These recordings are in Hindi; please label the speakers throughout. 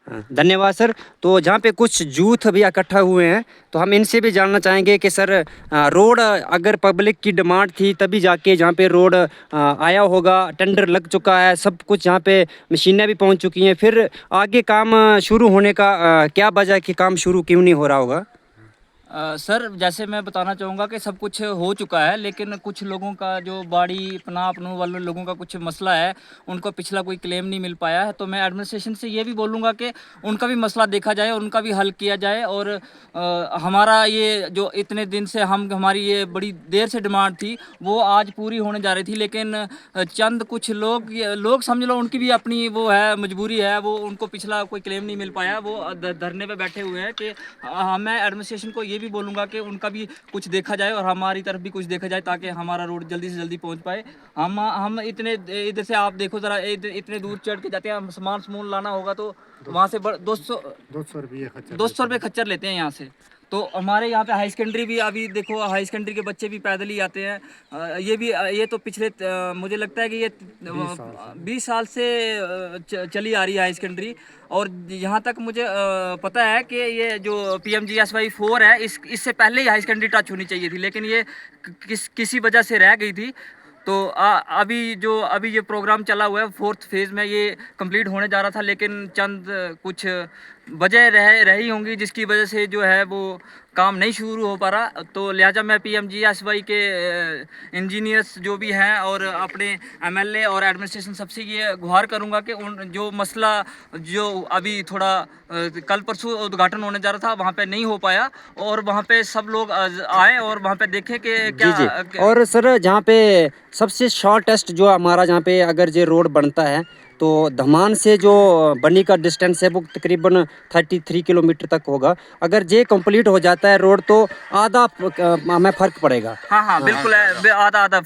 Speaker 1: हाँ, धन्यवाद सर। तो जहाँ पे कुछ यूथ भी इकट्ठा हुए हैं तो हम इनसे भी जानना चाहेंगे कि सर रोड अगर पब्लिक की डिमांड थी तभी जाके जहाँ पे रोड आया होगा, टेंडर लग चुका है, सब कुछ जहाँ पे मशीनें भी पहुँच चुकी हैं, फिर आगे काम शुरू होने का क्या वजह है कि काम शुरू क्यों नहीं हो रहा होगा?
Speaker 2: सर जैसे मैं बताना चाहूँगा कि सब कुछ हो चुका है, लेकिन कुछ लोगों का जो बाड़ी पनाह अपनों वाले लोगों का कुछ मसला है, उनको पिछला कोई क्लेम नहीं मिल पाया है। तो मैं एडमिनिस्ट्रेशन से ये भी बोलूँगा कि उनका भी मसला देखा जाए, उनका भी हल किया जाए। और हमारा ये जो इतने दिन से हमारी ये बड़ी देर से डिमांड थी, वो आज पूरी होने जा रही थी, लेकिन चंद कुछ लोग समझ लो उनकी भी अपनी वो है मजबूरी है, वो उनको पिछला कोई क्लेम नहीं मिल पाया, वो धरने पे बैठे हुए हैं। कि मैं एडमिनिस्ट्रेशन को ये भी बोलूँगा कि उनका भी कुछ देखा जाए और हमारी तरफ भी कुछ देखा जाए, ताकि हमारा रोड जल्दी से जल्दी पहुँच पाए। हम इतने इधर से आप देखो ज़रा, इतने दूर चढ़ के जाते हैं, हम सामान लाना होगा तो वहाँ से 200 रुपये खच्चर लेते हैं यहाँ से। तो हमारे यहाँ पे हाई सेकेंडरी भी, अभी देखो हाई सेकेंडरी के बच्चे भी पैदल ही आते हैं। ये तो पिछले मुझे लगता है कि ये 20 साल से चली आ रही है हाई सेकेंडरी। और यहाँ तक मुझे पता है कि ये जो PMGSY 4 है, इससे पहले ही हाई सेकेंडरी टच होनी चाहिए थी, लेकिन ये किसी वजह से रह गई थी। तो अभी ये प्रोग्राम चला हुआ है, 4th फेज़ में ये कंप्लीट होने जा रहा था, लेकिन चंद कुछ वजह रही होंगी जिसकी वजह से जो है वो काम नहीं शुरू हो पा रहा। तो लिहाजा मैं PMGSY के इंजीनियर्स जो भी हैं और अपने MLA और एडमिनिस्ट्रेशन सबसे ये गुहार करूंगा कि जो मसला जो अभी थोड़ा कल परसों उद्घाटन होने जा रहा था वहाँ पे नहीं हो पाया, और वहाँ पे सब लोग आए और वहाँ पे देखें कि क्या।
Speaker 1: जी। और सर जहाँ पे सबसे शॉर्टेस्ट जो हमारा जहाँ पे अगर ये रोड बनता है तो धमान से जो बनी का डिस्टेंस है वो तकरीबन 33 किलोमीटर तक होगा। अगर ये कंप्लीट हो जाता है रोड तो आधा हमें फ़र्क पड़ेगा।
Speaker 2: हाँ बिल्कुल है, आधा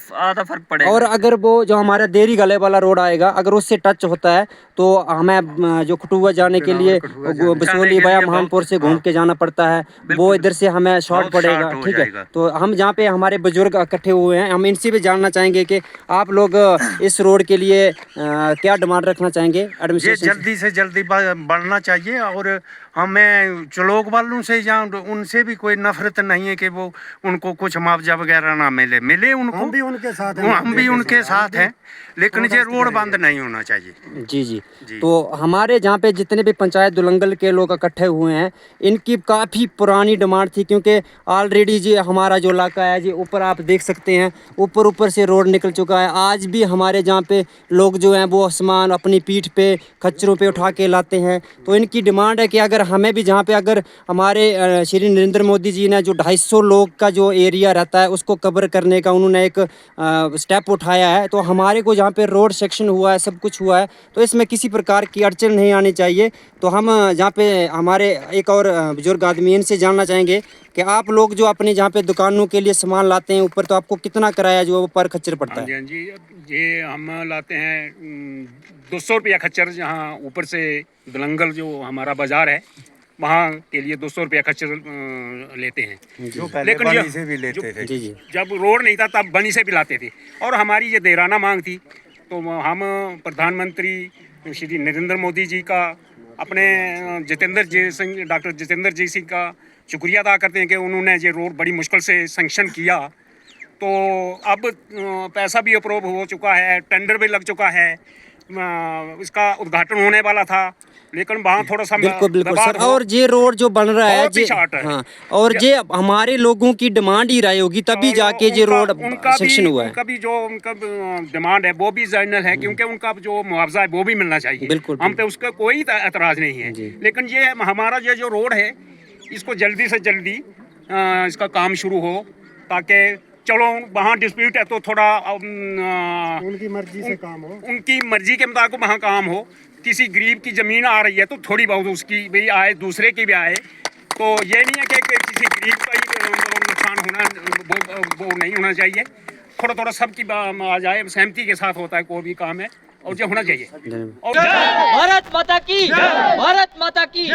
Speaker 2: फर्क पड़ेगा।
Speaker 1: और अगर वो जो हमारा देरी गले वाला रोड आएगा अगर उससे टच होता है तो हमें जो कठुआ जाने के लिए बसोली वाया महानपुर से घूम के जाना पड़ता है, वो इधर से हमें शॉर्ट पड़ेगा। ठीक है, तो हम जहाँ पे हमारे बुजुर्ग इकट्ठे हुए हैं हम इनसे भी जानना चाहेंगे कि आप लोग इस रोड के लिए क्या डिमांड रखना चाहेंगे एडमिनिस्ट्रेशन?
Speaker 3: जल्दी से जल्दी बढ़ना चाहिए। और हमें चलोक वालों से या उनसे भी कोई नफरत नहीं है कि वो उनको कुछ मुआवजा वगैरह ना मिले उनको, हम भी उनके साथ हैं, लेकिन ये रोड बंद नहीं होना चाहिए।
Speaker 1: जी। तो हमारे जहाँ पे जितने भी पंचायत दुलंगल के लोग इकट्ठे हुए हैं इनकी काफ़ी पुरानी डिमांड थी, क्योंकि ऑलरेडी जी हमारा जो इलाका है जी ऊपर आप देख सकते हैं, ऊपर से रोड निकल चुका है। आज भी हमारे जहाँ पे लोग जो हैं वो सामान अपनी पीठ पे खच्चरों पे उठा के लाते हैं। तो इनकी डिमांड है कि अगर हमें भी जहाँ पे अगर हमारे श्री नरेंद्र मोदी जी ने जो 250 लोग का जो एरिया रहता है उसको कवर करने का उन्होंने एक स्टेप उठाया है, तो हमारे को जहाँ पे रोड सेक्शन हुआ है, सब कुछ हुआ है, तो इसमें किसी प्रकार की अड़चन नहीं आनी चाहिए। तो हम जहाँ पे हमारे एक और बुजुर्ग आदमी इनसे जानना चाहेंगे कि आप लोग जो अपनी जहाँ पे दुकानों के लिए सामान लाते हैं ऊपर, तो आपको कितना किराया जो पर खच्चर पड़ता है?
Speaker 3: हाँ जी, ये हम लाते हैं 200 रुपया खच्चर। जहाँ ऊपर से दुलंगल जो हमारा बाजार है वहाँ के लिए 200 रुपया खच्चर लेते हैं, लेकिन बनी से भी लेते थे। जी। जब रोड नहीं था तब बनी से भी लाते थे। और हमारी ये देराना मांग थी, तो हम प्रधानमंत्री श्री नरेंद्र मोदी जी का, अपने डॉक्टर जितेंद्र जी सिंह का शुक्रिया अदा करते हैं कि उन्होंने ये रोड बड़ी मुश्किल से सैंक्शन किया। तो अब पैसा भी अप्रूव हो चुका है, टेंडर भी लग चुका है, इसका उद्घाटन होने वाला था, लेकिन वहाँ थोड़ा सा
Speaker 1: बिल्कुल सर। और ये रोड जो बन रहा है जी, हाँ, और ये हमारे लोगों की डिमांड ही रही होगी तभी जाके ये रोड सेक्शन हुआ है।
Speaker 3: उनका भी जो उनका डिमांड है वो भी जनरल है, क्योंकि उनका जो मुआवजा है वो भी मिलना चाहिए। बिल्कुल, हम पे उसका कोई एतराज नहीं है, लेकिन ये हमारा ये जो रोड है इसको जल्दी से जल्दी इसका काम शुरू हो, ताकि चलो वहाँ डिस्प्यूट है तो थोड़ा उनकी मर्जी से काम हो, उनकी मर्जी के मुताबिक वहाँ काम हो। किसी गरीब की ज़मीन आ रही है तो थोड़ी बहुत उसकी भी आए, दूसरे की भी आए। तो ये नहीं है कि किसी गरीब का ही नुकसान होना, वो नहीं होना चाहिए। थोड़ा थोड़ा सबकी आ जाए, सहमति के साथ होता है कोई भी काम है, और जो होना चाहिए।
Speaker 2: भारत माता की, भारत माता की।